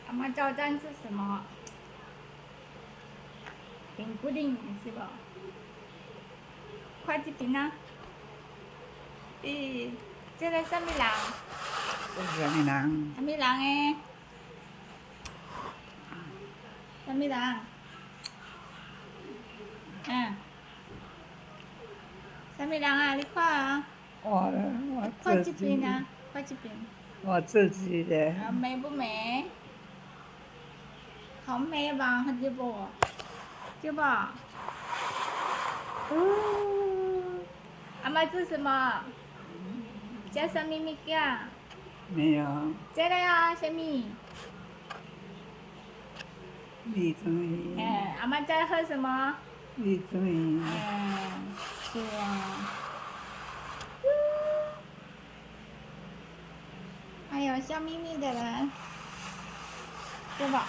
阿妈挑战是什么？冰布丁是吧？快去冰啊！咦，这个什么人？什么人？什么人诶？什么人？嗯，什么人啊？你看啊！我快自己，去冰啊！快去冰！我自己的。美不美？好美吧？对不？对吧？阿妈这什么？这什么物件？没有。这个呀，什么？李宗宇。阿妈在喝什么？李宗宇。是啊。还有笑眯眯的人，对吧？